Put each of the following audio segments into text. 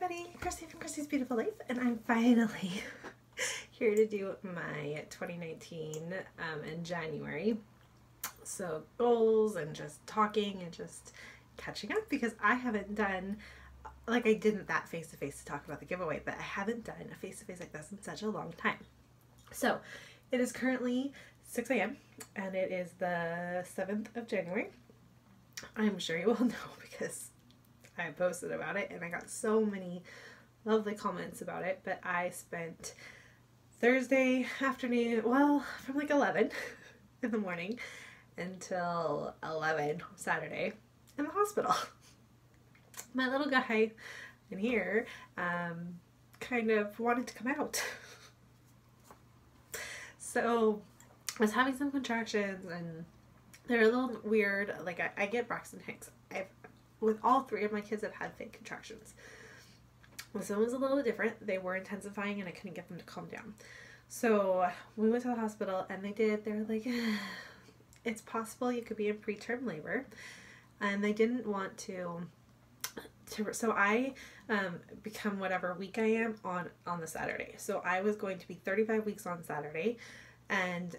everybody, Christy from Christy's Beautiful Life, and I'm finally here to do my 2019 in January. So goals and just talking and just catching up, because I haven't done, like I didn't that face-to-face to talk about the giveaway, but I haven't done a face-to-face like this in such a long time. So it is currently 6 a.m. and it is the 7th of January. I'm sure you all know because I posted about it and I got so many lovely comments about it, but I spent Thursday afternoon, well, from like 11 in the morning until 11 Saturday in the hospital. My little guy in here kind of wanted to come out. So I was having some contractions and they're a little weird. Like I get Braxton Hicks. With all three of my kids, I've had fake contractions. This one was a little different. They were intensifying and I couldn't get them to calm down. So we went to the hospital and they're like, it's possible you could be in preterm labor. And they didn't want to so I become whatever week I am on the Saturday. So I was going to be 35 weeks on Saturday, and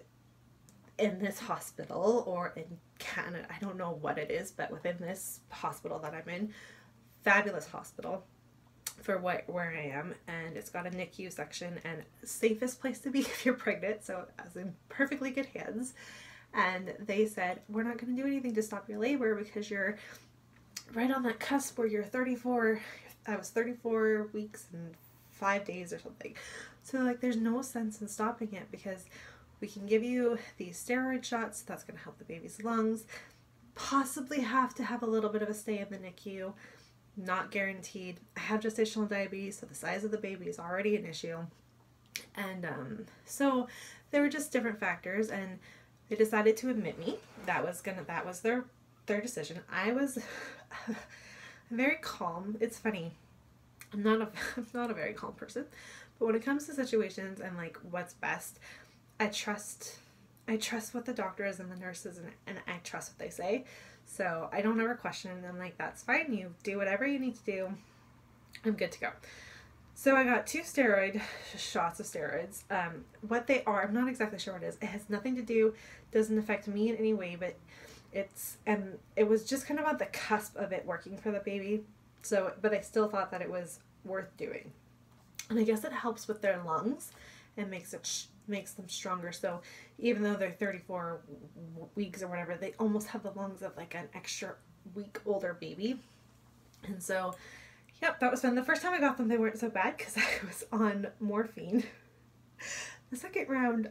in this hospital or in Canada, I don't know what it is, but within this hospital that I'm in, fabulous hospital for where I am, and it's got a NICU section and safest place to be if you're pregnant, so I was in perfectly good hands. And they said, we're not going to do anything to stop your labor because you're right on that cusp where you're 34. I was 34 weeks and 5 days or something. So like there's no sense in stopping it because we can give you these steroid shots. That's going to help the baby's lungs. Possibly have to have a little bit of a stay in the NICU. Not guaranteed. I have gestational diabetes, so the size of the baby is already an issue. And so there were just different factors, and they decided to admit me. That was their decision. I was very calm. It's funny. I'm not a very calm person, but when it comes to situations and like what's best, I trust what the doctors and the nurses and I trust what they say. So I don't ever question it. I'm like, that's fine. You do whatever you need to do. I'm good to go. So I got 2 shots of steroids. What they are, I'm not exactly sure what it is. It has nothing to do, doesn't affect me in any way, but it was just kind of on the cusp of it working for the baby. So, but I still thought that it was worth doing. And I guess it helps with their lungs and makes them stronger. So even though they're 34 weeks or whatever, they almost have the lungs of like an extra week older baby. And so, yep, that was fun. The first time I got them, they weren't so bad because I was on morphine. The second round,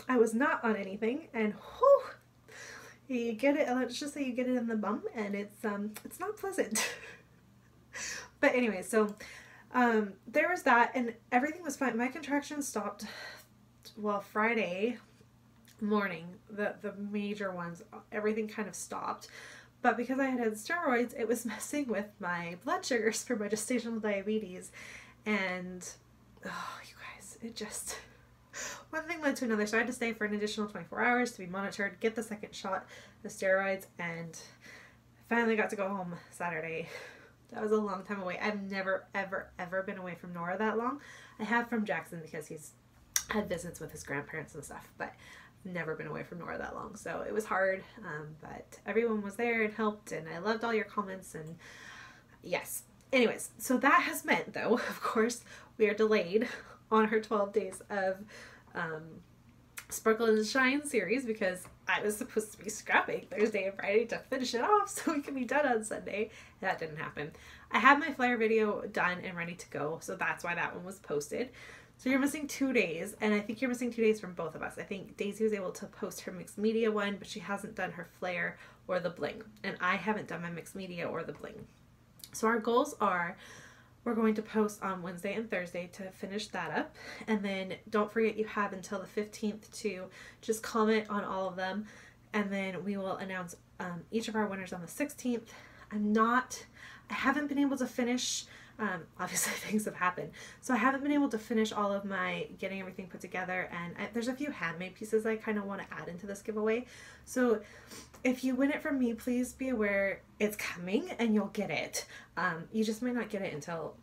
I was not on anything, and whew, you get it, let's just say you get it in the bum, and it's not pleasant. But anyway, so there was that, and everything was fine. My contractions stopped, well, Friday morning, the major ones, everything kind of stopped. But because I had steroids, it was messing with my blood sugars for my gestational diabetes. And, oh, you guys, it just, one thing led to another. So I had to stay for an additional 24 hours to be monitored, get the second shot of steroids, and finally got to go home Saturday. That was a long time away. I've never, ever, ever been away from Nora that long. I have from Jackson because he's had visits with his grandparents and stuff, but never been away from Nora that long, so it was hard, but everyone was there and helped, and I loved all your comments, and yes. Anyways, so that has meant, though, of course, we are delayed on her 12 days of Sparkle and Shine series because I was supposed to be scrapping Thursday and Friday to finish it off so we could be done on Sunday. That didn't happen. I had my flyer video done and ready to go, so that's why that one was posted. So you're missing 2 days, and I think you're missing 2 days from both of us. I think Daisy was able to post her mixed media one, but she hasn't done her flare or the bling, and I haven't done my mixed media or the bling. So our goals are, we're going to post on Wednesday and Thursday to finish that up, and then don't forget you have until the 15th to just comment on all of them, and then we will announce each of our winners on the 16th. I haven't been able to finish, obviously things have happened, so I haven't been able to finish all of my getting everything put together, and there's a few handmade pieces I kind of want to add into this giveaway. So if you win it from me, please be aware it's coming and you'll get it. You just might not get it until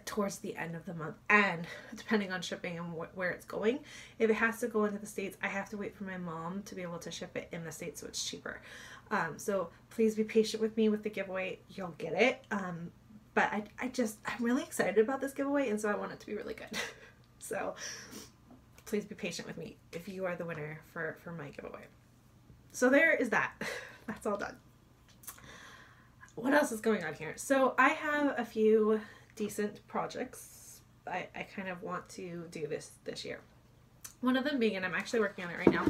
towards the end of the month, and depending on shipping and where it's going, if it has to go into the States, I have to wait for my mom to be able to ship it in the States, so it's cheaper. So please be patient with me with the giveaway. You'll get it. But I'm really excited about this giveaway, and so I want it to be really good. So please be patient with me if you are the winner for my giveaway. So there is that. That's all done. What else is going on here? So I have a few decent projects I kind of want to do this year. One of them being, and I'm actually working on it right now,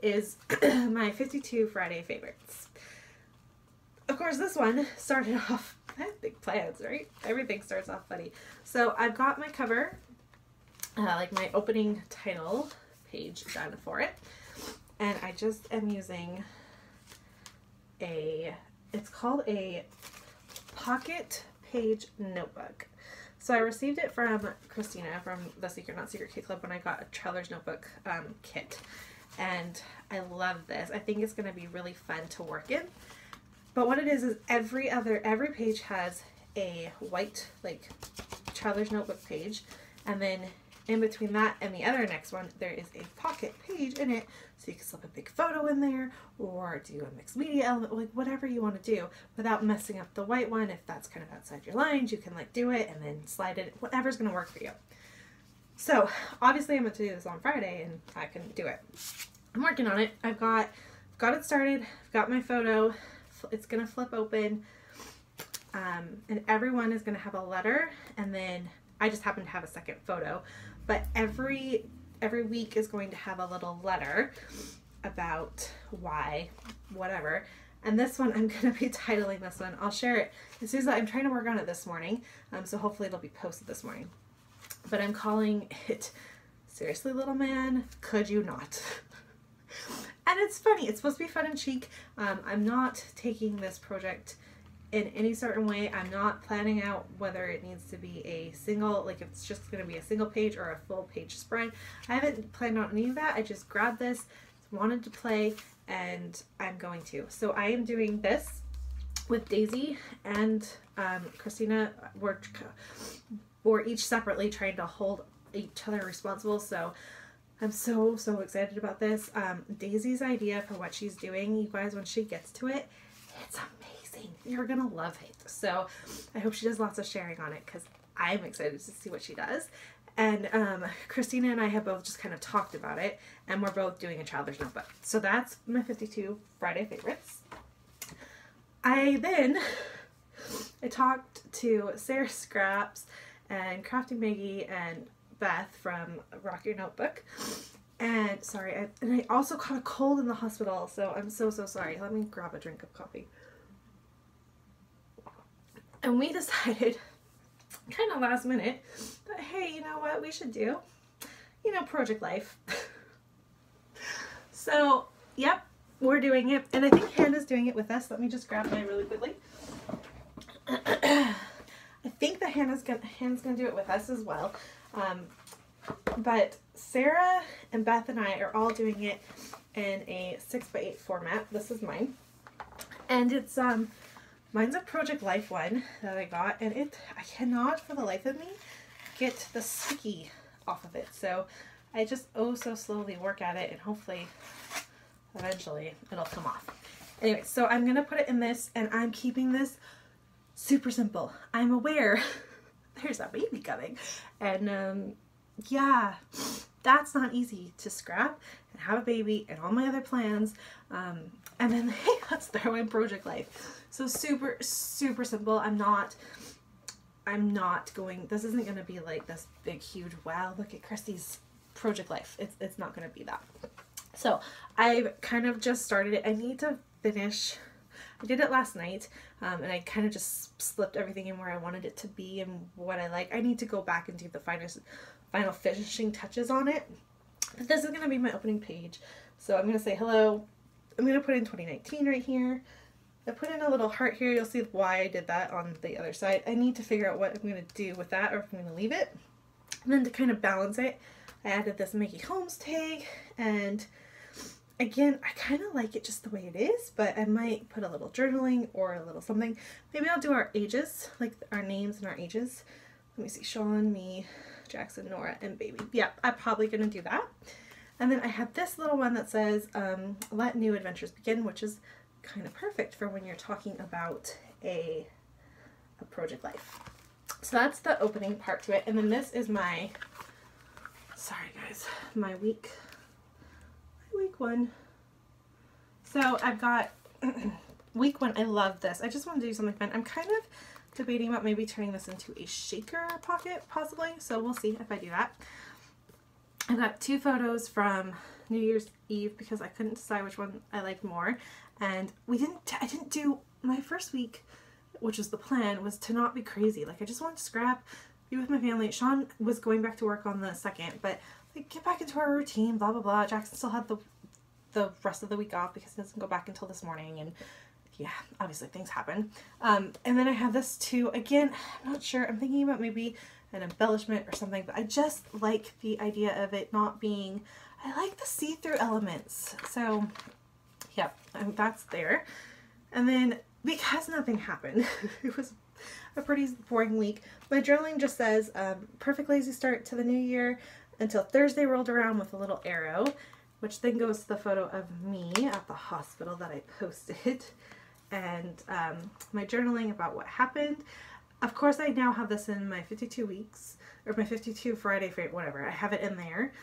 is my 52 Friday favorites. Of course, this one started off, I have big plans, right? Everything starts off funny. So I've got my cover, like my opening title page done for it. And I just am using it's called a pocket page notebook. So I received it from Christina from the Secret Not Secret Kit Club when I got a Traveler's Notebook kit. And I love this. I think it's going to be really fun to work in. But what it is every page has a white, like, Traveler's Notebook page. And then in between that and the other next one, there is a pocket page in it. So you can slip a big photo in there or do a mixed media element, like whatever you want to do without messing up the white one. If that's kind of outside your lines, you can like do it and then slide it, whatever's going to work for you. So obviously I'm going to do this on Friday and I can do it. I'm working on it. I've got it started. I've got my photo. It's going to flip open. And everyone is going to have a letter, and then I just happen to have a second photo. But every week is going to have a little letter about why, whatever. And this one, I'm going to be titling this one. I'll share it as soon as I'm trying to work on it this morning. So hopefully it'll be posted this morning. But I'm calling it, Seriously, Little Man, Could You Not? And it's funny. It's supposed to be fun and chic. I'm not taking this project in any certain way. I'm not planning out whether it needs to be a single, like if it's just going to be a single page or a full page spread. I haven't planned out any of that. I just grabbed this, wanted to play, and I'm going to. So I am doing this with Daisy and Christina. We're each separately trying to hold each other responsible. So I'm so excited about this. Daisy's idea for what she's doing, you guys, when she gets to it, it's amazing. You're gonna love it. So I hope she does lots of sharing on it because I'm excited to see what she does. And Christina and I have both just kind of talked about it, and we're both doing a Traveler's Notebook. So that's my 52 Friday favorites. I talked to Sarah Scraps and Crafty Maggie and Beth from Rock Your Notebook. And sorry, I also caught a cold in the hospital, so I'm so sorry. Let me grab a drink of coffee. And we decided, kind of last minute, that hey, you know what we should do? You know, Project Life. So, yep, we're doing it. And I think Hannah's doing it with us. Let me just grab mine really quickly. I think that Hannah's gonna do it with us as well. But Sarah and Beth and I are all doing it in a 6x8 format. This is mine. And it's, mine's a Project Life one that I got, and I cannot for the life of me get the sticky off of it. So I just so slowly work at it, and hopefully eventually it'll come off. Anyway, so I'm going to put it in this, and I'm keeping this super simple. I'm aware there's a baby coming, and yeah, that's not easy to scrap and have a baby and all my other plans. And then, hey, let's throw in Project Life. So super simple. I'm not going, this isn't going to be like this big, huge, wow, look at Christy's Project Life. It's not going to be that. So I've kind of just started it. I need to finish. I did it last night, and I kind of just slipped everything in where I wanted it to be and what I like. I need to go back and do the final finishing touches on it. But this is going to be my opening page. So I'm going to say hello. I'm going to put in 2019 right here. I put in a little heart here. You'll see why I did that on the other side. I need to figure out what I'm going to do with that, or if I'm going to leave it. And then to kind of balance it, I added this Mickey Holmes tag, and again, I kind of like it just the way it is, but I might put a little journaling or a little something. Maybe I'll do our ages, like our names and our ages. me see, Sean, me, Jackson, Nora, and baby. Yeah, I'm probably going to do that. And then I have this little one that says, let new adventures begin, which is kind of perfect for when you're talking about a project life. So that's the opening part to it. And then this is my, sorry guys, my week one. So I've got week one. I love this. I just want to do something fun. I'm kind of debating about maybe turning this into a shaker pocket, possibly. So we'll see if I do that. I've got 2 photos from New Year's Eve because I couldn't decide which one I liked more. And I didn't do my first week, which was the plan, was to not be crazy. Like, I just wanted to scrap, be with my family. Sean was going back to work on the 2nd, but like, get back into our routine, blah, blah, blah. Jackson still had the rest of the week off because he doesn't go back until this morning, and yeah, obviously things happen. And then I have this too. Again, I'm not sure. I'm thinking about maybe an embellishment or something, but I just like the idea of it not being, I like the see-through elements. So yeah, that's there. And then because nothing happened, it was a pretty boring week. My journaling just says, perfect lazy start to the new year until Thursday rolled around with a little arrow, which then goes to the photo of me at the hospital that I posted. And my journaling about what happened. Of course, I now have this in my 52 weeks, or my 52 Friday, whatever. I have it in there.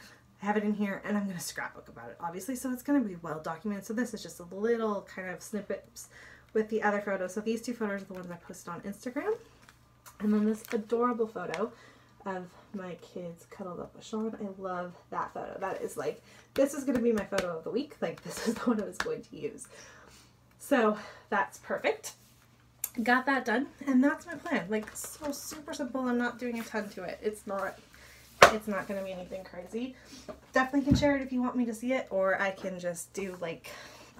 I have it in here, and I'm going to scrapbook about it, obviously, so it's going to be well documented. So this is just a little kind of snippets with the other photos. So these 2 photos are the ones I posted on Instagram. And then this adorable photo of my kids cuddled up with Sean. I love that photo. That is like, this is going to be my photo of the week. Like, this is the one I was going to use. So that's perfect. Got that done, and that's my plan. Like, so super simple. I'm not doing a ton to it. It's not going to be anything crazy. Definitely can share it if you want me to see it, or I can just do like,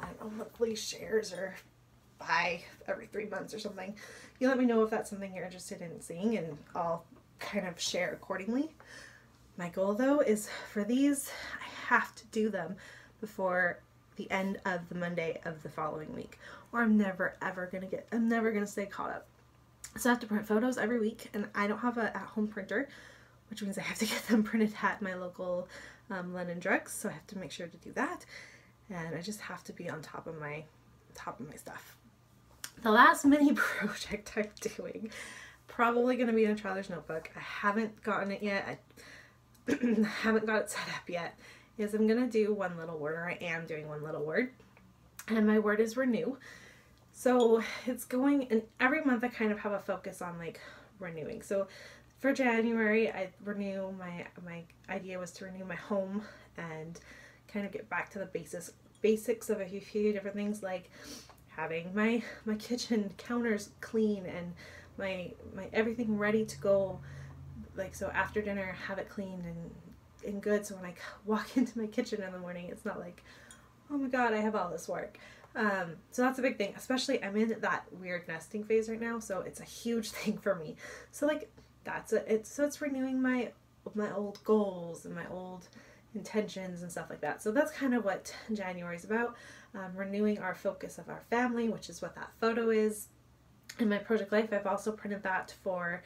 I don't know, monthly shares or buy every 3 months or something. You let me know if that's something you're interested in seeing, and I'll kind of share accordingly. My goal though is for these, I have to do them before the end of the Monday of the following week, or I'm never gonna stay caught up. So I have to print photos every week, and I don't have an at-home printer, which means I have to get them printed at my local London Drugs, so I have to make sure to do that, and I just have to be on top of my stuff. The last mini project I'm doing, probably going to be in a traveler's notebook. I haven't gotten it yet. I haven't got it set up yet. Is I'm going to do one little word, or I am doing one little word, and my word is renew. So it's going, and every month I kind of have a focus on like renewing. So for January, I renew my idea was to renew my home and kind of get back to the basics of a few different things, like having my kitchen counters clean and my everything ready to go. Like, so after dinner, have it cleaned and good, so when I walk into my kitchen in the morning, it's not like, oh my god, I have all this work. So that's a big thing, especially I'm in that weird nesting phase right now, so it's a huge thing for me. So like, that's it. So it's renewing my old goals and my old intentions and stuff like that. So that's kind of what January is about. Renewing our focus of our family, which is what that photo is. In my project life, I've also printed that for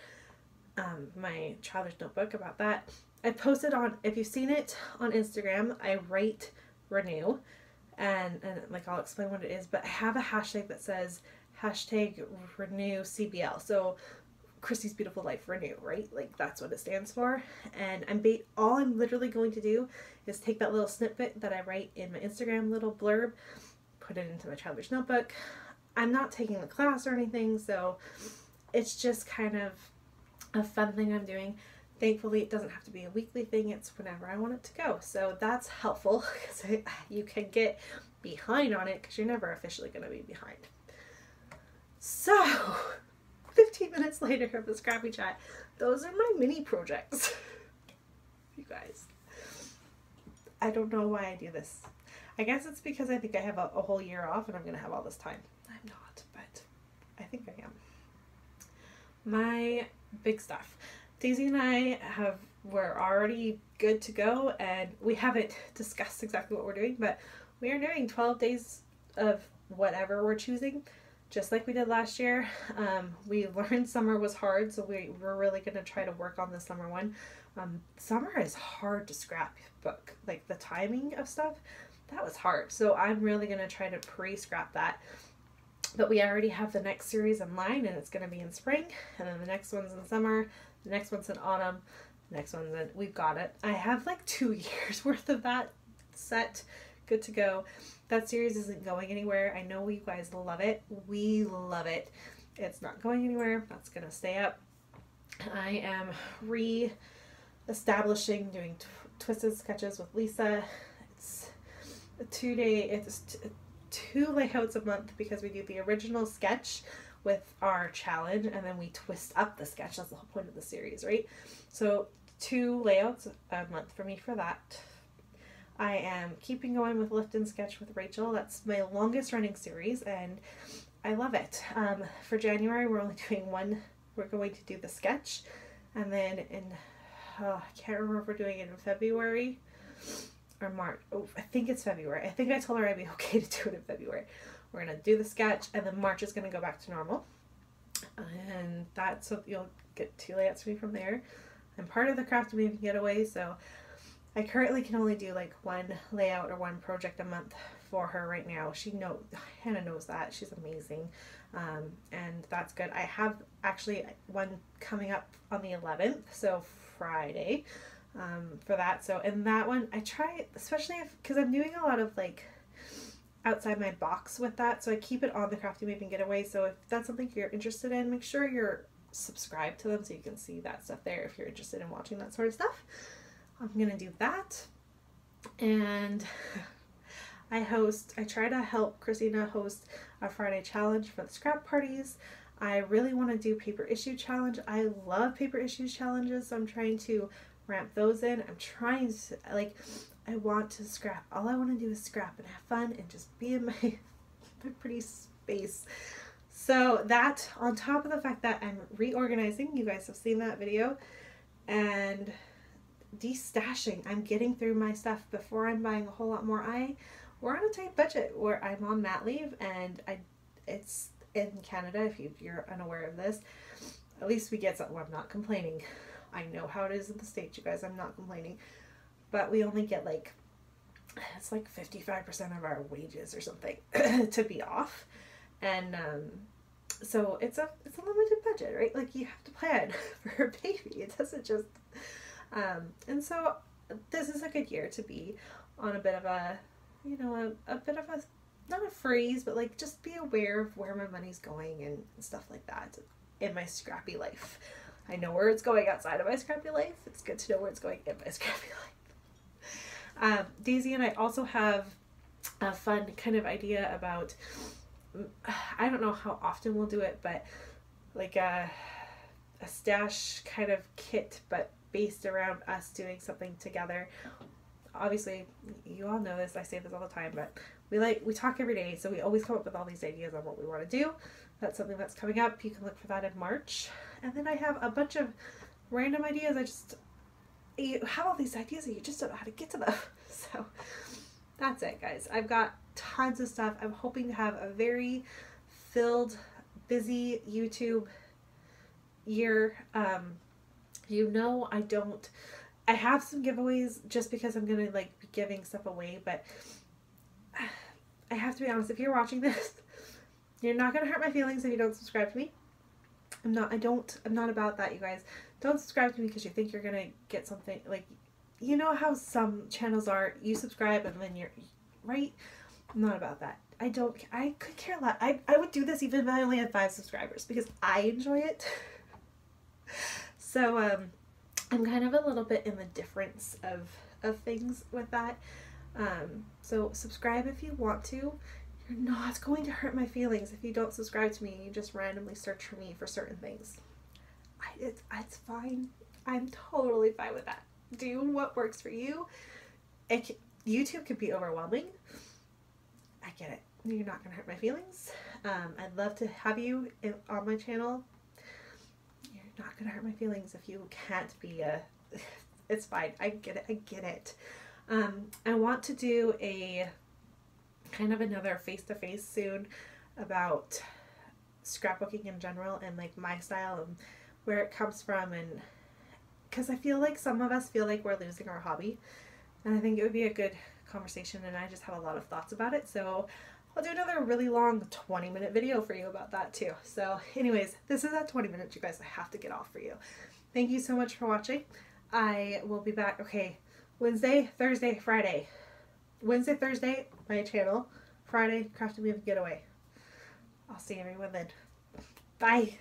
my traveler's notebook about that. I posted on, if you've seen it on Instagram, I write renew, and like I'll explain what it is, but I have a hashtag that says hashtag renew CBL. So Christy's Beautiful Life Renew, right? Like, that's what it stands for. And all I'm literally going to do is take that little snippet that I write in my Instagram little blurb, put it into my traveler's notebook. I'm not taking the class or anything, so it's just kind of a fun thing I'm doing. Thankfully, it doesn't have to be a weekly thing. It's whenever I want it to go. So that's helpful, because you can get behind on it because you're never officially going to be behind. So 15 minutes later of the Scrappy Chat, those are my mini projects. You guys, I don't know why I do this. I guess it's because I think I have a whole year off and I'm going to have all this time. I'm not, but I think I am. My big stuff. Daisy and I we're already good to go, and we haven't discussed exactly what we're doing, but we are doing 12 days of whatever we're choosing. just like we did last year. We learned summer was hard, so we're really going to try to work on the summer one. Summer is hard to scrapbook, like the timing of stuff, that was hard. So I'm really going to try to pre-scrap that. But we already have the next series in line, and it's going to be in spring, and then the next one's in summer, the next one's in autumn, the next one's in, we've got it. I have like 2 years worth of that set, good to go. That series isn't going anywhere. I know you guys love it. We love it. It's not going anywhere. That's going to stay up. I am re-establishing doing twisted sketches with Lisa. It's a 2-day, it's 2 layouts a month because we do the original sketch with our challenge and then we twist up the sketch. That's the whole point of the series, right? So 2 layouts a month for me for that. I am keeping going with Lift and Sketch with Rachel. That's my longest running series and I love it. For January we're only doing one. We're going to do the sketch, and then in I can't remember if we're doing it in February or March. Oh, I think it's February. I think I told her I'd be okay to do it in February. We're going to do the sketch, and then March is going to go back to normal. And that's, so you'll get 2 layouts from me from there. I'm part of the Craft Maybe Getaway, so I currently can only do like 1 layout or 1 project a month for her right now. Hannah knows that. She's amazing. And that's good. I have actually one coming up on the 11th, so Friday, for that. So in that one, I try, especially because I'm doing a lot of like outside my box with that, so I keep it on the Crafty Maven Getaway. So if that's something you're interested in, make sure you're subscribed to them so you can see that stuff there if you're interested in watching that sort of stuff. I'm gonna do that. And I try to help Christina host a Friday challenge for the scrap parties. I really want to do paper issue challenge. I love paper issue challenges, so I'm trying to ramp those in. I'm trying to, like, I want to scrap. All I want to do is scrap and have fun and just be in my pretty space. So that, on top of the fact that I'm reorganizing, you guys have seen that video, and destashing. I'm getting through my stuff before I'm buying a whole lot more. We're on a tight budget where I'm on mat leave, and it's in Canada, if you're unaware of this. At least we get something. I'm not complaining. I know how it is in the States, you guys. I'm not complaining. But we only get like, it's like 55% of our wages or something to be off. And so it's a limited budget, right? Like, you have to plan for a baby. It doesn't just and so this is a good year to be on a bit of a, you know, a bit of a, not a freeze, but like just be aware of where my money's going and stuff like that in my scrappy life. I know where it's going outside of my scrappy life. It's good to know where it's going in my scrappy life. Daisy and I also have a fun kind of idea about, I don't know how often we'll do it, but like a stash kind of kit, but based around us doing something together. Obviously, you all know this, I say this all the time, but we talk every day, so we always come up with all these ideas on what we want to do. That's something that's coming up. You can look for that in March. And then I have a bunch of random ideas. You have all these ideas and you just don't know how to get to them. So that's it, guys. I've got tons of stuff. I'm hoping to have a very filled, busy YouTube year. You know, I have some giveaways just because I'm gonna like be giving stuff away, but I have to be honest, if you're watching this, you're not gonna hurt my feelings if you don't subscribe to me. I'm not about that, you guys. Don't subscribe to me because you think you're gonna get something, like, you know how some channels are, you subscribe and then you're, right? I'm not about that. I could care less. I would do this even if I only had 5 subscribers because I enjoy it. So, I'm kind of a little bit in the difference of things with that. So subscribe if you want to. You're not going to hurt my feelings if you don't subscribe to me and you just randomly search for me for certain things. It's fine. I'm totally fine with that. Do what works for you. YouTube can be overwhelming. I get it. You're not going to hurt my feelings. I'd love to have you on my channel. Not gonna hurt my feelings if you can't be it's fine. I get it. I want to do a kind of another face-to-face soon about scrapbooking in general and like my style and where it comes from, and because I feel like some of us feel like we're losing our hobby, and I think it would be a good conversation, and I just have a lot of thoughts about it, so I'll do another really long 20-minute video for you about that too. So anyways, this is at 20 minutes, you guys. I have to get off for you. Thank you so much for watching. I will be back, okay, Wednesday, Thursday, Friday. Wednesday, Thursday, my channel. Friday, Crafty Weave Getaway. I'll see everyone then. Bye.